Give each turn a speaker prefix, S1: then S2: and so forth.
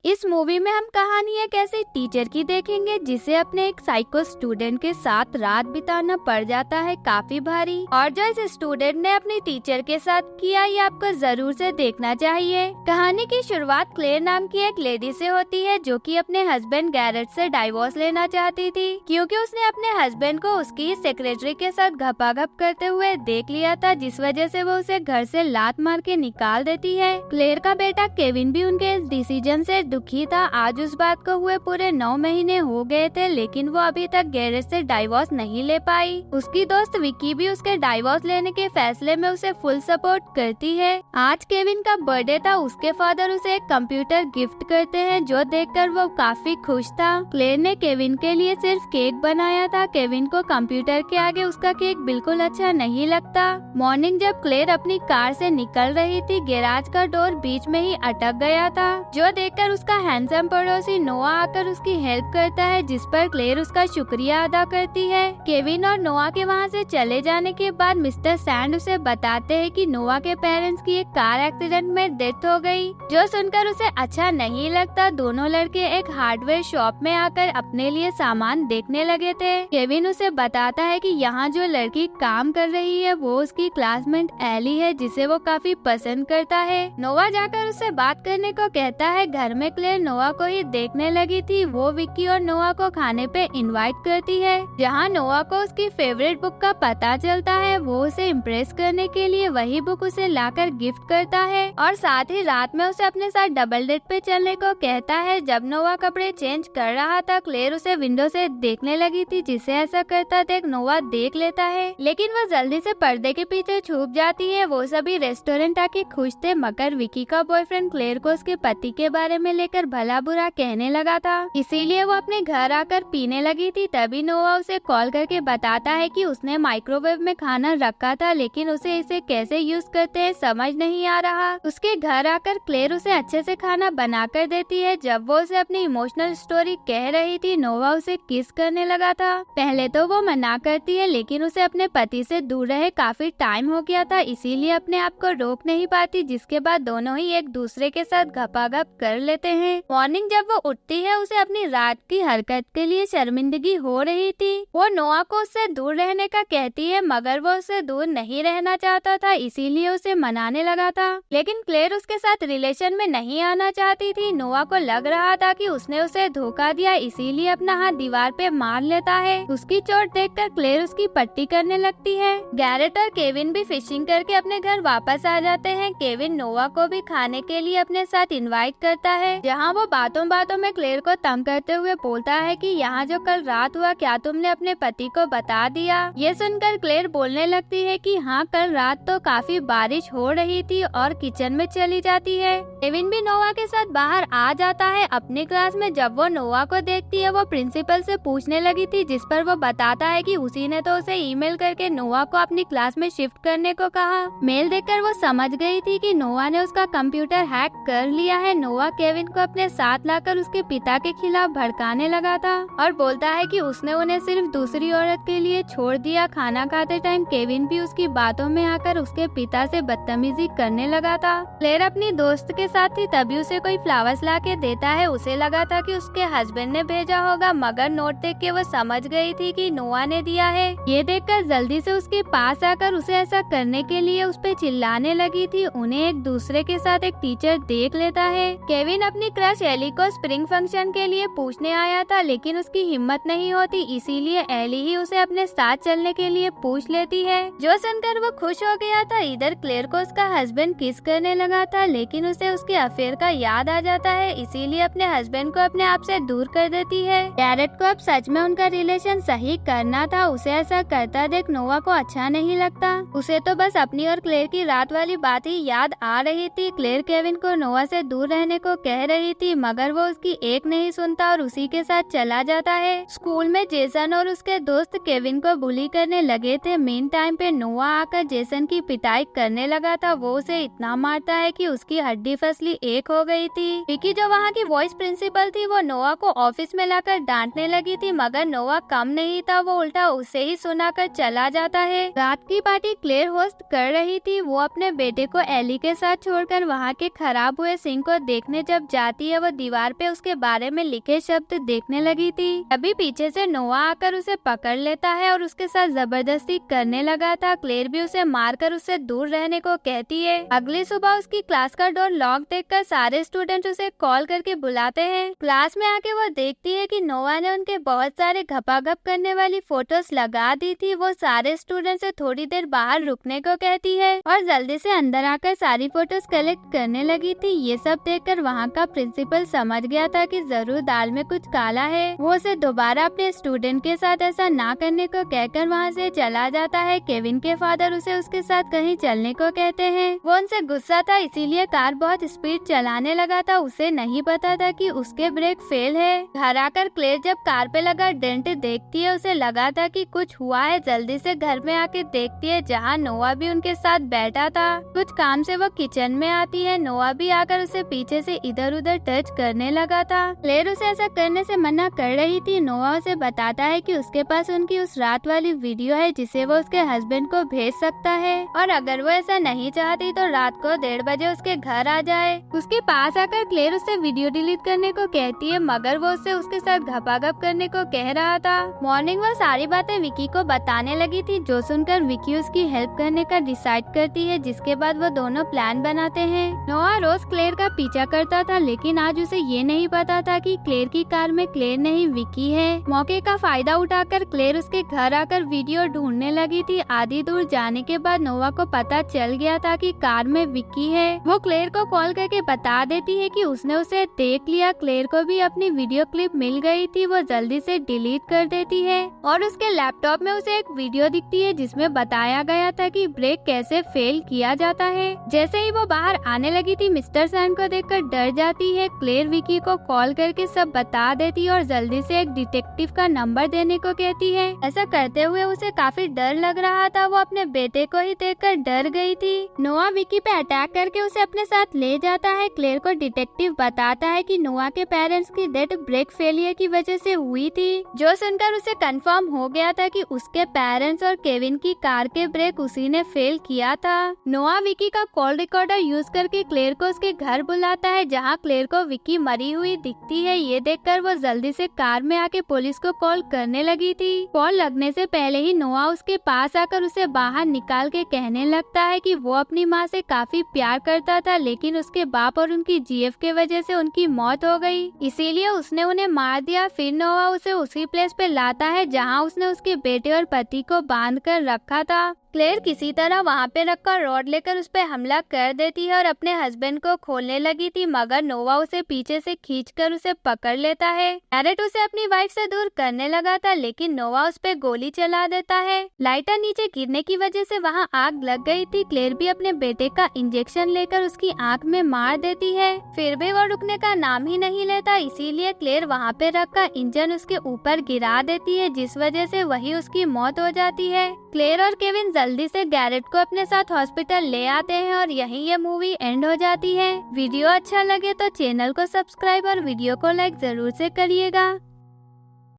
S1: इस मूवी में हम कहानी एक ऐसे टीचर की देखेंगे जिसे अपने एक साइको स्टूडेंट के साथ रात बिताना पड़ जाता है काफी भारी, और जो इस स्टूडेंट ने अपने टीचर के साथ किया ये आपको जरूर से देखना चाहिए। कहानी की शुरुआत क्लेयर नाम की एक लेडी से होती है जो कि अपने हस्बैंड गैरेट से डाइवोर्स लेना चाहती थी, क्योंकि उसने अपने हस्बैंड को उसकी सेक्रेटरी के साथ घपाघप करते हुए देख लिया था, जिस वजह से वो उसे घर से लात मार के निकाल देती है। क्लेयर का बेटा केविन भी उनके इस डिसीजन से दुखी था। आज उस बात को हुए पूरे 9 महीने हो गए थे, लेकिन वो अभी तक गैरेज से डाइवोर्स नहीं ले पाई। उसकी दोस्त विकी भी उसके डाइवोर्स लेने के फैसले में उसे फुल सपोर्ट करती है। आज केविन का बर्थडे था, उसके फादर उसे एक कंप्यूटर गिफ्ट करते हैं जो देखकर वो काफी खुश था। क्लेयर ने केविन के लिए सिर्फ केक बनाया था। केविन को कंप्यूटर के आगे उसका केक बिल्कुल अच्छा नहीं लगता। मॉर्निंग जब क्लेयर अपनी कार से निकल रही थी, गैराज का डोर बीच में ही अटक गया था, जो देखकर उसका हैंडसम पड़ोसी नोआ आकर उसकी हेल्प करता है, जिस पर क्लेयर उसका शुक्रिया अदा करती है। केविन और नोआ के वहाँ से चले जाने के बाद मिस्टर सैंड उसे बताते हैं कि नोआ के पेरेंट्स की एक कार एक्सीडेंट में डेथ हो गई, जो सुनकर उसे अच्छा नहीं लगता। दोनों लड़के एक हार्डवेयर शॉप में आकर अपने लिए सामान देखने लगे थे। केविन उसे बताता है कि यहाँ जो लड़की काम कर रही है वो उसकी क्लासमेट एली है, जिसे वो काफी पसंद करता है। नोआ जाकर उससे बात करने को कहता है। घर में क्लेयर नोआ को ही देखने लगी थी। वो विक्की और नोआ को खाने पे इनवाइट करती है, जहाँ नोआ को उसकी फेवरेट बुक का पता चलता है। वो उसे इम्प्रेस करने के लिए वही बुक उसे लाकर गिफ्ट करता है, और साथ ही रात में उसे अपने साथ डबल डेट पे चलने को कहता है। जब नोआ कपड़े चेंज कर रहा था, क्लेयर उसे विंडो से देखने लगी थी, जिसे ऐसा करता देख नोआ देख लेता है, लेकिन वो जल्दी से पर्दे के पीछे छुप जाती है। वो सभी रेस्टोरेंट आके खुश थे, मगर विकी का बॉयफ्रेंड क्लेयर को उसके पति के बारे में लेकर भला बुरा कहने लगा था, इसीलिए वो अपने घर आकर पीने लगी थी। तभी नोआ उसे कॉल करके बताता है कि उसने माइक्रोवेव में खाना रखा था, लेकिन उसे इसे कैसे यूज करते हैं समझ नहीं आ रहा। उसके घर आकर क्लेयर उसे अच्छे से खाना बना कर देती है। जब वो उसे अपनी इमोशनल स्टोरी कह रही थी, नोआ उसे किस करने लगा था। पहले तो वो मना करती है, लेकिन उसे अपने पति से दूर रहे काफी टाइम हो गया था, इसीलिए अपने आप को रोक नहीं पाती, जिसके बाद दोनों ही एक दूसरे के साथ घपाघप कर लेते हैं। मॉर्निंग जब वो उठती है, उसे अपनी रात की हरकत के लिए शर्मिंदगी हो रही थी। वो नोआ को उससे दूर रहने का कहती है, मगर वो उससे दूर नहीं रहना चाहता था, इसीलिए उसे मनाने लगा था। लेकिन क्लेयर उसके साथ रिलेशन में नहीं आना चाहती थी। नोआ को लग रहा था कि उसने उसे धोखा दिया, इसीलिए अपना हाथ दीवार पे मार लेता है। उसकी चोट देखकर क्लेयर उसकी पट्टी करने लगती है। गैरेट और केविन भी फिशिंग करके अपने घर वापस आ जाते हैं। केविन नोआ को भी खाने के लिए अपने साथ इनवाइट करता है, जहाँ वो बातों बातों में क्लेयर को तंग करते हुए बोलता है कि यहाँ जो कल रात हुआ क्या तुमने अपने पति को बता दिया। ये सुनकर क्लेयर बोलने लगती है कि हाँ, कल रात तो काफी बारिश हो रही थी, और किचन में चली जाती है। केविन भी नोआ के साथ बाहर आ जाता है अपनी क्लास में। जब वो नोआ को देखती है, वो प्रिंसिपल से पूछने लगी थी, जिस पर वो बताता है कि उसी ने तो उसे ईमेल करके नोआ को अपनी क्लास में शिफ्ट करने को कहा। मेल देखकर वो समझ गई थी कि नोआ ने उसका कंप्यूटर हैक कर लिया है। नोआ केविन को अपने साथ लाकर उसके पिता के खिलाफ भड़काने लगा था, और बोलता है कि उसने उन्हें सिर्फ दूसरी औरत के लिए छोड़ दिया। खाना खाते टाइम केविन भी उसकी बातों में आकर उसके पिता से बदतमीजी करने लगा था। क्लेयर अपनी दोस्त के साथ थी, तभी उसे कोई फ्लावर्स ला के देता है। उसे लगा था कि उसके हस्बैंड ने भेजा होगा, मगर नोट देख के वो समझ गई थी कि नोआ ने दिया है। ये देखकर जल्दी से उसके पास आकर उसे ऐसा करने के लिए उस पे चिल्लाने लगी थी। उन्हें एक दूसरे के साथ एक टीचर देख लेता है। केविन अपनी क्रश एली को स्प्रिंग फंक्शन के लिए पूछने आया था, लेकिन उसकी हिम्मत नहीं होती, इसीलिए एली ही उसे अपने साथ चलने के लिए पूछ लेती है। जो सुनकर वो खुश हो गया था। इधर क्लेयर को उसका हस्बैंड किस करने लगा था, लेकिन उसे उसके अफेयर का याद आ जाता है, इसीलिए अपने हस्बैंड को अपने आप से दूर कर देती है। गैरेट को अब सच में उनका रिलेशन सही करना था। उसे ऐसा करता देख नोआ को अच्छा नहीं लगता। उसे तो बस अपनी और क्लेयर की रात वाली बात ही याद आ रही थी। क्लेयर केविन को नोआ से दूर रहने को कह रही थी, मगर वो उसकी एक नहीं सुनता और उसी के साथ चला जाता है। स्कूल में जेसन और उसके दोस्त केविन को बुली करने लगे थे। मेन टाइम पे नोआ आकर जेसन की पिटाई करने लगा था। वो उसे इतना मारता है कि उसकी हड्डी फसली एक हो गई थी। विकी जो वहाँ की वाइस प्रिंसिपल थी, वो नोआ को ऑफिस में लाकर डांटने लगी थी, मगर नोआ कम नहीं था। वो उल्टा उसे ही सुनाकर चला जाता है। रात की पार्टी क्लेयर होस्ट कर रही थी। वो अपने बेटे को एली के साथ छोड़कर वहाँ के खराब हुए सिंक को देखने जब जाती है वो दीवार पे उसके बारे में लिखे शब्द देखने लगी थी। अभी पीछे से नोआ आकर उसे पकड़ लेता है और उसके साथ जबरदस्ती करने लगा था। क्लेयर भी उसे मारकर उससे दूर रहने को कहती है। अगली सुबह उसकी क्लास का डोर लॉक देखकर सारे स्टूडेंट उसे कॉल करके बुलाते हैं। क्लास में आके वो देखती है कि नोआ ने उनके बहुत सारे घपाघप करने वाली फोटोज लगा दी थी। वो सारे स्टूडेंट से थोड़ी देर बाहर रुकने को कहती है और जल्दी से अंदर आकर सारी फोटोज कलेक्ट करने लगी थी। ये सब देखकर वहाँ का प्रिंसिपल समझ गया था कि जरूर दाल में कुछ काला है। वो उसे दोबारा अपने स्टूडेंट के साथ ऐसा ना करने को कहकर वहाँ से चला जाता है। केविन के फादर उसे उसके साथ कहीं चलने को कहते हैं। वो उनसे गुस्सा था इसीलिए कार बहुत स्पीड चलाने लगा था। उसे नहीं पता था कि उसके ब्रेक फेल है। घर आकर क्लेयर जब कार पे लगा डेंट देखती है उसे लगा था कि कुछ हुआ है। जल्दी से घर में आके देखती है जहाँ नोआ भी उनके साथ बैठा था। कुछ काम से वो किचन में आती है। नोआ भी आकर उसे पीछे से इधर उधर टच करने लगा था। क्लेयर उसे ऐसा करने से मना कर रही थी। नोआ उसे बताता है कि उसके पास उनकी उस रात वाली वीडियो है जिसे वो उसके हस्बैंड को भेज सकता है और अगर वो ऐसा नहीं चाहती तो रात को 1:30 बजे उसके घर आ जाए। उसके पास आकर क्लेयर उससे वीडियो डिलीट करने को कहती है मगर वो उससे उसके साथ घपाघप करने को कह रहा था। मॉर्निंग वो सारी बातें विकी को बताने लगी थी जो सुनकर विकी उसकी हेल्प करने का डिसाइड करती है जिसके बाद वो दोनों प्लान बनाते हैं। नोआ रोज क्लेयर का पीछा करता था लेकिन आज उसे ये नहीं पता था कि क्लेयर की कार में क्लेयर नहीं विकी है। मौके का फायदा उठाकर क्लेयर उसके घर आकर वीडियो ढूंढने लगी थी। आधी दूर जाने के बाद नोआ को पता चल गया था कि कार में विकी है। वो क्लेयर को कॉल करके बता देती है कि उसने उसे देख लिया। क्लेयर को भी अपनी वीडियो क्लिप मिल गई थी। वो जल्दी से डिलीट कर देती है और उसके लैपटॉप में उसे एक वीडियो दिखती है जिसमें बताया गया था कि ब्रेक कैसे फेल किया जाता है। जैसे ही वो बाहर आने लगी थी मिस्टर सैन को देखकर डर जाती है। क्लेयर विकी को कॉल करके सब बता देती है और जल्दी से एक डिटेक्टिव का नंबर देने को कहती है। ऐसा करते हुए उसे काफी डर लग रहा था। वो अपने बेटे को ही देखकर डर गई थी। नोआ विकी पे अटैक करके उसे अपने साथ ले जाता है। क्लेयर को डिटेक्टिव बताता है कि नोआ के पेरेंट्स की डेथ ब्रेक फेलियर की वजह से हुई थी जो सुनकर उसे कंफर्म हो गया था कि उसके पेरेंट्स और केविन की कार के ब्रेक उसी ने फेल किया था। नोआ विकी का कॉल रिकॉर्डर यूज करके क्लेयर को उसके घर बुलाता है जहां क्लेयर को विकी मरी हुई दिखती है। ये देखकर वो जल्दी से कार में आके पुलिस को कॉल करने लगी थी। कॉल लगने से पहले ही नोआ उसके पास आकर उसे बाहर निकाल के कहने लगता है कि वो अपनी माँ से काफी प्यार करता था लेकिन उसके बाप और उनकी जीएफ के वजह से उनकी मौत हो गई इसीलिए उसने उन्हें मार दिया। फिर नोआ उसे उसी प्लेस पे लाता है जहाँ उसने उसके बेटे और पति को बांध कर रखा था। क्लेयर किसी तरह वहाँ पे रखकर रॉड लेकर उस पे हमला कर देती है और अपने हस्बैंड को खोलने लगी थी मगर नोआ उसे पीछे से खींचकर उसे पकड़ लेता है। गैरेट उसे अपनी वाइफ से दूर करने लगा था लेकिन नोआ उस पे गोली चला देता है। लाइटर नीचे गिरने की वजह से वहाँ आग लग गई थी। क्लेयर भी अपने बेटे का इंजेक्शन लेकर उसकी आँख में मार देती है फिर भी वो रुकने का नाम ही नहीं लेता इसीलिए क्लेयर वहाँ पे रखकर इंजन उसके ऊपर गिरा देती है जिस वजह से वही उसकी मौत हो जाती है। क्लेयर और केविन जल्दी से गैरेट को अपने साथ हॉस्पिटल ले आते हैं और यहीं ये मूवी एंड हो जाती है। वीडियो अच्छा लगे तो चैनल को सब्सक्राइब और वीडियो को लाइक जरूर से करिएगा।